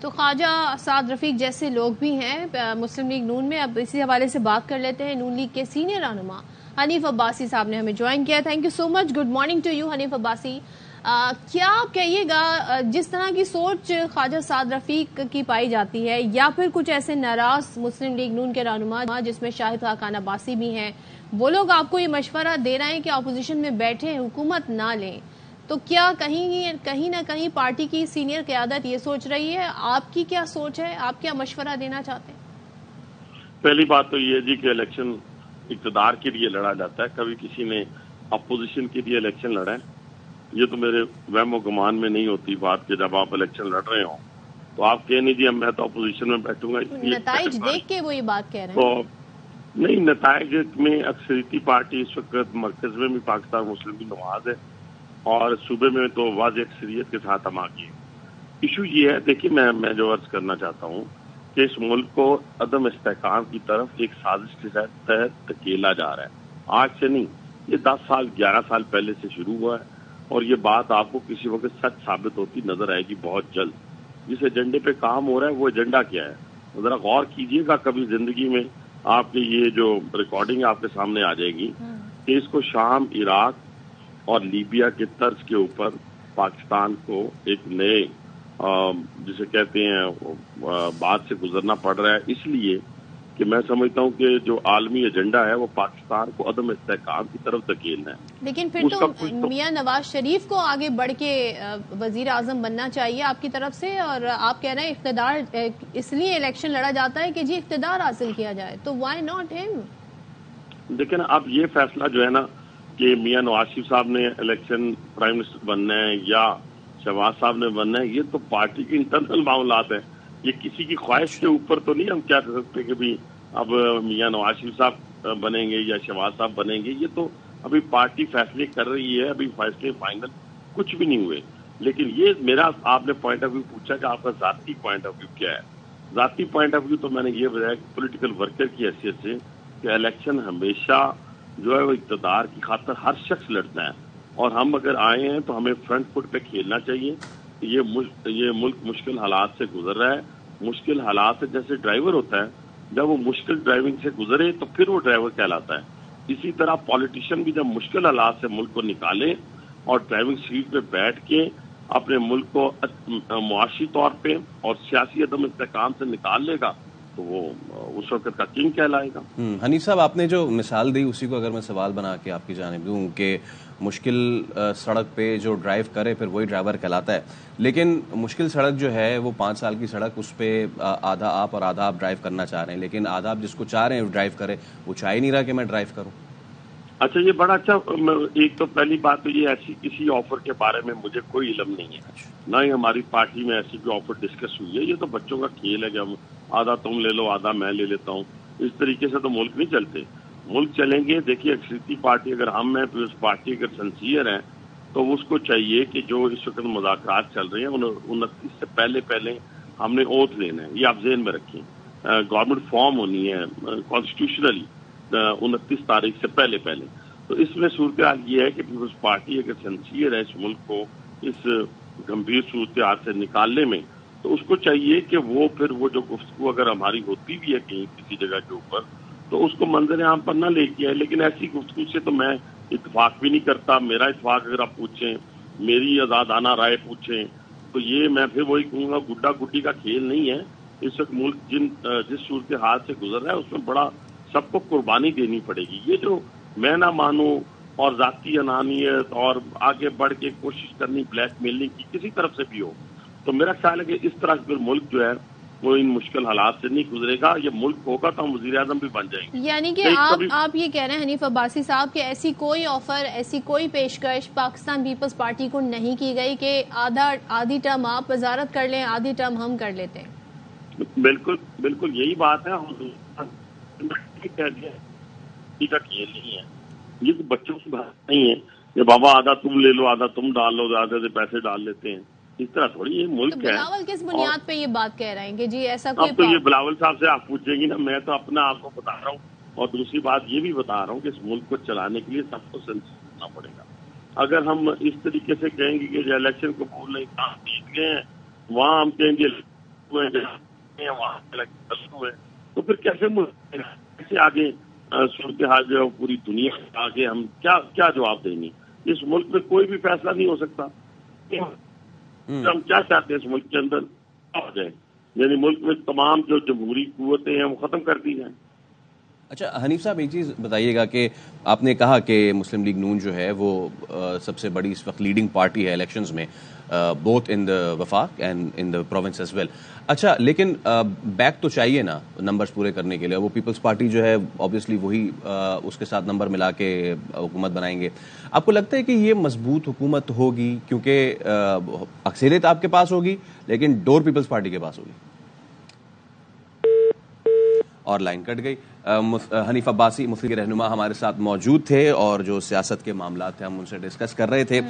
تو خواجہ سعد رفیق جیسے لوگ بھی ہیں مسلم لیگ نون میں. اب اسی حوالے سے بات کر لیتے ہیں. نون لیگ کے سینئر رہنما حنیف عباسی صاحب نے ہمیں جوائن کیا. Thank you so much. Good morning to you Hanif Abbasi. کیا آپ کہیے گا جس طرح کی سوچ خواجہ سعد رفیق کی پائی جاتی ہے یا پھر کچھ ایسے ناراض مسلم لیگ نون کے رہنما جس میں شاہد خاقان عباسی بھی ہیں، وہ لوگ آپ کو یہ مشورہ دے رہے ہیں کہ اپوزیشن میں بیٹھیں، حکومت نہ لیں، تو کیا کہیں نہ کہیں پارٹی کی سینئر قیادت یہ سوچ رہی ہے؟ آپ کی کیا سوچ ہے؟ آپ کیا مشورہ دینا چاہتے ہیں؟ پہلی بات تو یہ جی کہ الیکشن اقتدار کے لیے لڑا جاتا ہے. کبھی کسی نے اپوزیشن کے لیے الیکشن لڑا ہے؟ یہ تو میرے وہم و گمان میں نہیں ہوتی بات کہ جب آپ الیکشن لڑ رہے ہوں تو آپ کہہ نہیں جی میں تو اپوزیشن میں بیٹھوں گا. نتائج دیکھ کے وہ یہ بات کہہ رہے ہیں. تو نہیں، نتائج میں اکثریتی پارٹی اس وقت مرکز میں بھی پاکستان مسلم لیگ نواز ہے اور صوبے میں تو واضح اکثریت کے ساتھ ہم آگے ہیں. ایشو یہ ہے، دیکھیے میں جو عرض کرنا چاہتا ہوں کہ اس ملک کو عدم استحکام کی طرف ایک سازش کے تحت دھکیلا جا رہا ہے. آج سے نہیں، یہ 10 سال 11 سال پہلے سے شروع ہوا ہے اور یہ بات آپ کو کسی وقت سچ ثابت ہوتی نظر آئے گی بہت جلد. جس ایجنڈے پہ کام ہو رہا ہے وہ ایجنڈا کیا ہے؟ ذرا غور کیجئے گا کبھی زندگی میں. آپ کی یہ جو ریکارڈنگ آپ کے سامنے آ جائے گی کہ اس کو شام، عراق اور لیبیا کے طرز کے اوپر پاکستان کو ایک نئے جسے کہتے ہیں بات سے گزرنا پڑ رہا ہے، اس لیے کہ میں سمجھتا ہوں کہ جو عالمی ایجنڈا ہے وہ پاکستان کو عدم استحکام کی طرف دھکیلنا ہے. لیکن پھر تو میاں نواز شریف کو آگے بڑھ کے وزیر اعظم بننا چاہیے آپ کی طرف سے، اور آپ کہہ رہے ہیں اقتدار اس لیے الیکشن لڑا جاتا ہے کہ جی اقتدار حاصل کیا جائے، تو وائی ناٹ ہم؟ لیکن اب یہ فیصلہ جو ہے نا کہ میاں نواز شریف صاحب نے الیکشن پرائم منسٹر بننا ہے یا شہباز صاحب نے بننا ہے، یہ تو پارٹی کے انٹرنل معاملات ہیں. یہ کسی کی خواہش کے اوپر تو نہیں ہم کہہ سکتے کہ بھی اب میاں نواز شریف صاحب بنیں گے یا شہباز صاحب بنیں گے. یہ تو ابھی پارٹی فیصلے کر رہی ہے، ابھی فیصلے فائنل کچھ بھی نہیں ہوئے. لیکن یہ میرا آپ نے پوائنٹ آف ویو پوچھا کہ آپ کا ذاتی پوائنٹ آف ویو کیا ہے. ذاتی پوائنٹ آف ویو تو میں نے یہ بتایا کہ پولیٹیکل ورکر کی حیثیت سے کہ الیکشن ہمیشہ جو ہے وہ اقتدار کی خاطر ہر شخص لڑتا ہے، اور ہم اگر آئے ہیں تو ہمیں فرنٹ فٹ پہ کھیلنا چاہیے. یہ ملک مشکل حالات سے گزر رہا ہے. مشکل حالات جیسے ڈرائیور ہوتا ہے، جب وہ مشکل ڈرائیونگ سے گزرے تو پھر وہ ڈرائیور کہلاتا ہے. اسی طرح پالیٹیشین بھی جب مشکل حالات سے ملک کو نکالے اور ڈرائیونگ سیٹ پہ بیٹھ کے اپنے ملک کو معاشی طور پہ اور سیاسی عدم استحکام سے نکال لے گا تو وہ اس وقت کا کنگ کہلائے گا. حنیف صاحب، آپ نے جو مثال دی اسی کو اگر میں سوال بنا کے آپ کی جانب دوں کہ مشکل سڑک پہ جو ڈرائیو کرے پھر وہی ڈرائیور کہلاتا ہے، لیکن مشکل سڑک جو ہے وہ 5 سال کی سڑک، اس پہ آدھا آپ اور آدھا آپ ڈرائیو کرنا چاہ رہے ہیں، لیکن آدھا آپ جس کو چاہ رہے ہیں ڈرائیو کرے وہ چاہ ہی نہیں رہا کہ میں ڈرائیو کروں. اچھا، یہ بڑا اچھا. ایک تو پہلی بات تو یہ ایسی کسی آفر کے بارے میں مجھے کوئی علم نہیں ہے، نہ ہی ہماری پارٹی میں ایسی کوئی آفر ڈسکس ہوئی ہے. یہ تو بچوں کا کھیل ہے کہ ہم آدھا تم لے لو آدھا میں لے لیتا ہوں. اس طریقے سے تو ملک نہیں چلتے. ملک چلیں گے، دیکھیے اکثریتی پارٹی اگر ہم ہیں پھر اس پارٹی اگر سنسیئر ہیں تو اس کو چاہیے کہ جو اس وقت مذاکرات چل رہے ہیں 29 سے پہلے ہم نے اوتھ لینا ہے. یہ آپ ذہن میں رکھیں. گورنمنٹ فارم ہونی ہے کانسٹیٹیوشنلی 29 تاریخ سے پہلے. تو اس میں صورتحال یہ ہے کہ پیپلز پارٹی اگر سنسیئر ہے اس ملک کو اس گمبھیر صورتحال سے نکالنے میں، تو اس کو چاہیے کہ وہ پھر وہ جو گفتگو اگر ہماری ہوتی بھی ہے کہیں کسی جگہ کے اوپر تو اس کو منظر عام پر نہ لے کے آئے. لیکن ایسی گفتگو سے تو میں اتفاق بھی نہیں کرتا. میرا اتفاق اگر آپ پوچھیں، میری آزادانہ رائے پوچھیں تو یہ میں پھر وہی کہوں گا گڈا گڈی کا کھیل نہیں ہے. اس وقت ملک جس صورتحال سے گزر رہا ہے اس میں بڑا سب کو قربانی دینی پڑے گی. یہ جو میں نہ مانوں اور ذاتی انانیت اور آگے بڑھ کے کوشش کرنی بلیک میلنگ کی کسی طرف سے بھی ہو، تو میرا خیال ہے کہ اس طرح پھر ملک جو ہے وہ ان مشکل حالات سے نہیں گزرے گا. یہ ملک ہوگا تو ہم وزیر اعظم بھی بن جائیں گے. یعنی کہ آپ یہ کہہ رہے ہیں حنیف عباسی صاحب کہ ایسی کوئی آفر، ایسی کوئی پیشکش پاکستان پیپلز پارٹی کو نہیں کی گئی کہ آدھی ٹرم آپ وزارت کر لیں آدھی ٹرم ہم کر لیتے ہیں؟ بالکل یہی بات ہے. کا کھیل نہیں ہے، یہ تو بچوں کی بات نہیں ہے کہ بابا آدھا تم لے لو آدھا تم ڈال لو، آدھے سے پیسے ڈال لیتے ہیں. اس طرح تھوڑی یہ ملک ہے. بلاول کس بنیاد پہ یہ بات کہہ رہے ہیں کہ جی ایسا کوئی؟ اب تو یہ بلاول صاحب سے آپ پوچھیں گی نا، میں تو اپنا آپ کو بتا رہا ہوں. اور دوسری بات یہ بھی بتا رہا ہوں کہ اس ملک کو چلانے کے لیے سب کو سنسیئر ہونا پڑے گا. اگر ہم اس طریقے سے کہیں گے کہ جو الیکشن کو بول رہے کام جیت گئے ہیں، وہاں ہم کہیں گے ہوئے ہیں وہاں ہوئے تو پھر کیسے آگے صورتحال جو ہے پوری دنیا کے آگے ہم کیا جواب دیں گے؟ اس ملک میں کوئی بھی فیصلہ نہیں ہو سکتا. ہم کیا چاہتے ہیں اس ملک کے اندر ہو جائے، یعنی ملک میں تمام جو جمہوری قوتیں ہیں وہ ختم کر دی جائیں. اچھا حنیف صاحب ایک چیز بتائیے گا کہ آپ نے کہا کہ مسلم لیگ نون جو ہے وہ سب سے بڑی اس وقت لیڈنگ پارٹی ہے الیکشنز میں، بوتھ ان دا وفاق and in the province as well. اچھا لیکن بیک تو چاہیے نا نمبرز پورے کرنے کے لیے. وہ پیپلز پارٹی جو ہے آبویسلی وہی اس کے ساتھ نمبر ملا کے حکومت بنائیں گے. آپ کو لگتا ہے کہ یہ مضبوط حکومت ہوگی کیونکہ اکثریت آپ کے پاس ہوگی لیکن ڈور پیپلز پارٹی کے پاس ہوگی؟ اور لائن کٹ گئی. حنیف عباسی مفتی کے رہنما ہمارے ساتھ موجود تھے اور جو سیاست کے معاملات تھے ہم ان سے ڈسکس کر رہے تھے.